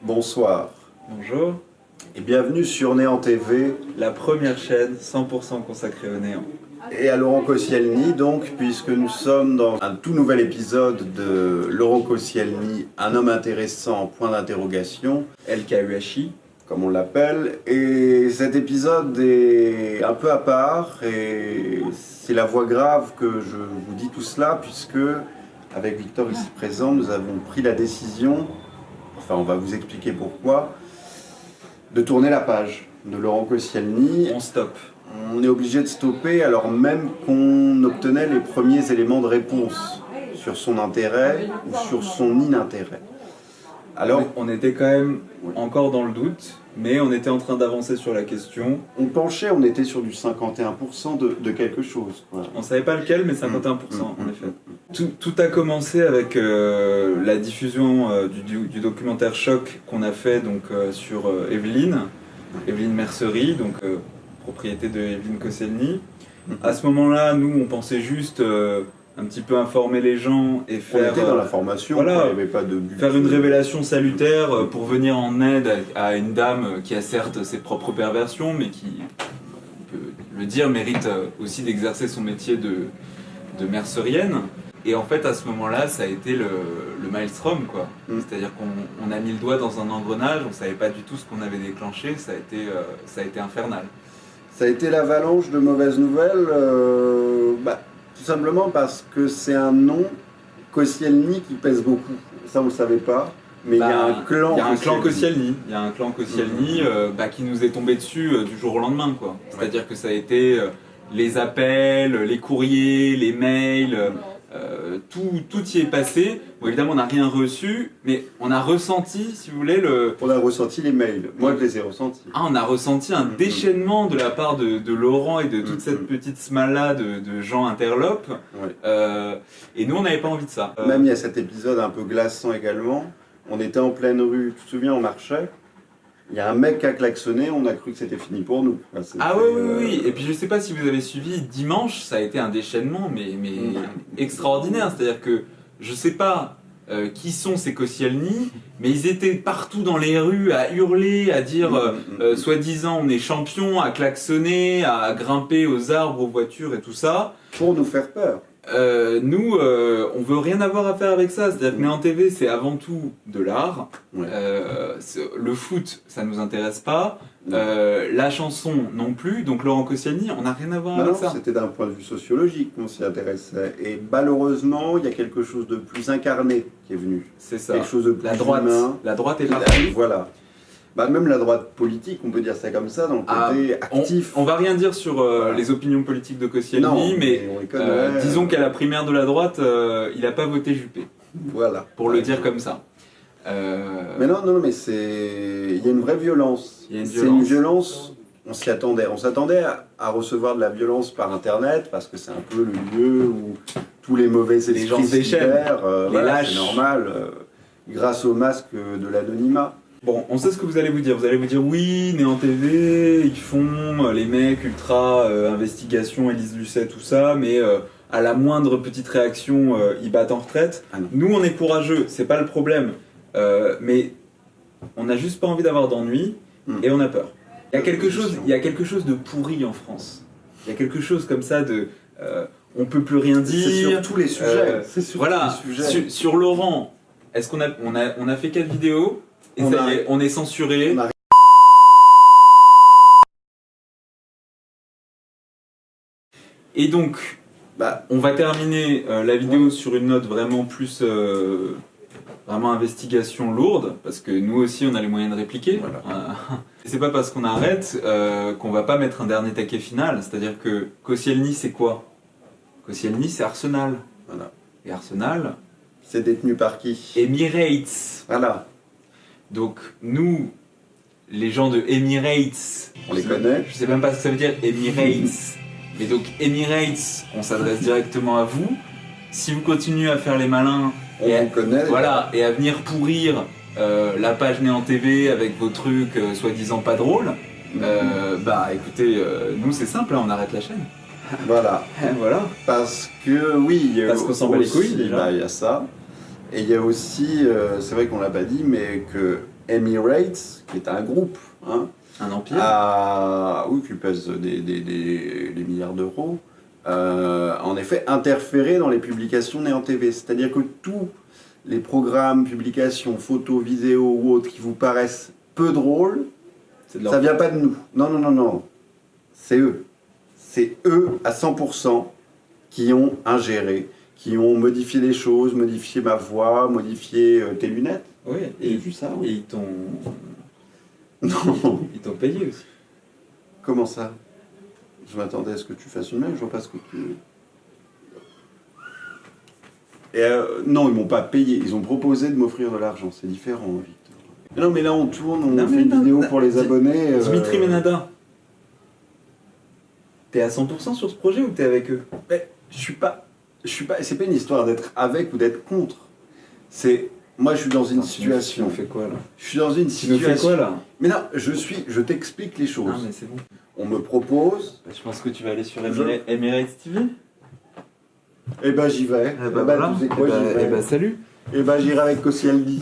Bonsoir. Bonjour. Et bienvenue sur Néant TV. La première chaîne 100% consacrée au néant. Et à Laurent Koscielny, donc, puisque nous sommes dans un tout nouvel épisode de Laurent Koscielny, un homme intéressant, point d'interrogation. LKUHI. Comme on l'appelle. Et cet épisode est un peu à part, et c'est la voix grave que je vous dis tout cela, puisque, avec Victor ici présent, nous avons pris la décision, enfin on va vous expliquer pourquoi, de tourner la page de Laurent Koscielny. On stoppe. On est obligé de stopper alors même qu'on obtenait les premiers éléments de réponse sur son intérêt ou sur son inintérêt. Alors, on était quand même encore dans le doute, mais on était en train d'avancer sur la question. on penchait, on était sur du 51% de quelque chose, quoi. On savait pas lequel, mais 51% en effet. Tout a commencé avec la diffusion du documentaire Choc qu'on a fait donc, sur Evelyne Mercerie, donc propriété de Evelyne Koscielny. À ce moment-là, nous, on pensait juste un petit peu informer les gens et faire... On était dans la formation, voilà, il n'y avait pas de but. Faire une révélation salutaire pour venir en aide à une dame qui a certes ses propres perversions, mais qui, on peut le dire, mérite aussi d'exercer son métier de mercerienne. Et en fait, à ce moment-là, ça a été le maelstrom, quoi. C'est-à-dire qu'on a mis le doigt dans un engrenage, on ne savait pas du tout ce qu'on avait déclenché, ça a été infernal. Ça a été l'avalanche de mauvaises nouvelles, tout simplement parce que c'est un nom, Koscielny, qui pèse beaucoup. Ça, on ne le savait pas. Mais il y a un clan. Il y a un clan Koscielny. Il y a un clan Koscielny qui nous est tombé dessus du jour au lendemain, quoi. C'est-à-dire que ça a été les appels, les courriers, les mails, tout y est passé. Bon, évidemment, on n'a rien reçu, mais on a ressenti, si vous voulez, On a ressenti les mails. Moi, je les ai ressentis. On a ressenti un déchaînement de la part de Laurent et de toute cette petite smala de gens interlopes. Et nous, on n'avait pas envie de ça. Même il y a cet épisode un peu glaçant également. On était en pleine rue, tu te souviens, on marchait. Il y a un mec qui a klaxonné, on a cru que c'était fini pour nous. Enfin, ah oui. Et puis je sais pas si vous avez suivi, dimanche, ça a été un déchaînement, mais extraordinaire. C'est-à-dire que je sais pas qui sont ces Koscielny, mais ils étaient partout dans les rues à hurler, à dire soi-disant on est champion, à klaxonner, à grimper aux arbres, aux voitures et tout ça. Pour nous faire peur. Nous, on veut rien avoir à faire avec ça. C'est-à-dire que Néant TV, c'est avant tout de l'art. Le foot, ça nous intéresse pas. La chanson non plus. Donc Laurent Koscielny, on n'a rien à voir avec ça. C'était d'un point de vue sociologique qu'on s'y intéressait. Et malheureusement, il y a quelque chose de plus incarné qui est venu. C'est ça. Quelque chose de plus humain. La droite est partie. Voilà. Même la droite politique, on peut dire ça comme ça, dans le côté actif. On va rien dire sur les opinions politiques de Koscielny, mais disons qu'à la primaire de la droite, il n'a pas voté Juppé. Voilà. Pour le dire comme ça. Mais non, mais il y a une vraie violence. C'est une violence, on s'y attendait. On s'attendait à recevoir de la violence par Internet, parce que c'est un peu le lieu où tous les mauvais esprits gens se déchaînent, les lâches. C'est normal, grâce au masque de l'anonymat. Bon, on sait ce que vous allez vous dire. Vous allez vous dire oui, Néant TV, ils font les mecs ultra investigation, Élise Lucet, tout ça, mais à la moindre petite réaction, ils battent en retraite. Nous, on est courageux, c'est pas le problème, mais on n'a juste pas envie d'avoir d'ennui et on a peur. Il y a quelque chose de pourri en France. Il y a quelque chose comme ça de on peut plus rien dire. C'est sur tous les sujets. Sur Laurent, est-ce qu'on a fait 4 vidéos? Et ça y est, on est censuré. Et donc, on va terminer la vidéo sur une note vraiment plus... vraiment investigation lourde, parce que nous aussi on a les moyens de répliquer. C'est pas parce qu'on arrête qu'on va pas mettre un dernier taquet final. C'est-à-dire que Koscielny, c'est quoi? Koscielny, c'est Arsenal. Et Arsenal... c'est détenu par qui? Emirates. Voilà. Donc nous, les gens de Emirates. On les connaît. Je sais même pas ce que ça veut dire Emirates. Mais donc Emirates, on s'adresse directement à vous. Si vous continuez à faire les malins On vous connaît. voilà, et à venir pourrir la page Néant TV avec vos trucs soi-disant pas drôles, bah écoutez, nous c'est simple, hein, on arrête la chaîne. Voilà. Voilà. Parce que oui, il y a Parce qu'on s'en bat les aussi- couilles, déjà. bah, il y a ça. Et il y a aussi, c'est vrai qu'on l'a pas dit, mais que Emirates, qui est un groupe, hein, Un empire. oui, qui pèse des milliards d'euros, en effet interféré dans les publications Néant TV. C'est-à-dire que tous les programmes, publications, photos, vidéos ou autres qui vous paraissent peu drôles, C'est de leur ça vient pas de nous. Non, non, non, non. C'est eux. C'est eux à 100% qui ont ingéré, qui ont modifié les choses, modifié ma voix, modifié tes lunettes. Oui, J'ai et vu ça. et Oui. ils t'ont Non. ils t'ont payé aussi. Comment ça? Je m'attendais à ce que tu fasses une mail, je vois pas ce que tu... Et non, ils m'ont pas payé, ils ont proposé de m'offrir de l'argent, c'est différent, Victor. Non, mais là on tourne, on Non, fait mais une non, vidéo non, pour les abonnés. Dimitri Ménada, t'es à 100% sur ce projet ou t'es avec eux? Mais je suis pas, c'est pas une histoire d'être avec ou d'être contre. C'est, moi je suis dans une situation. Tu nous fais quoi là? Je suis dans une Tu nous fais situation. quoi là? Mais non, je t'explique les choses. Non mais c'est bon. On me propose, Je pense que tu vas aller sur Je- Emirates TV. et ben j'y vais. Eh ben voilà. Tu sais quoi, Eh ben- j'y vais. eh ben salut. Et ben j'irai avec Koscielny.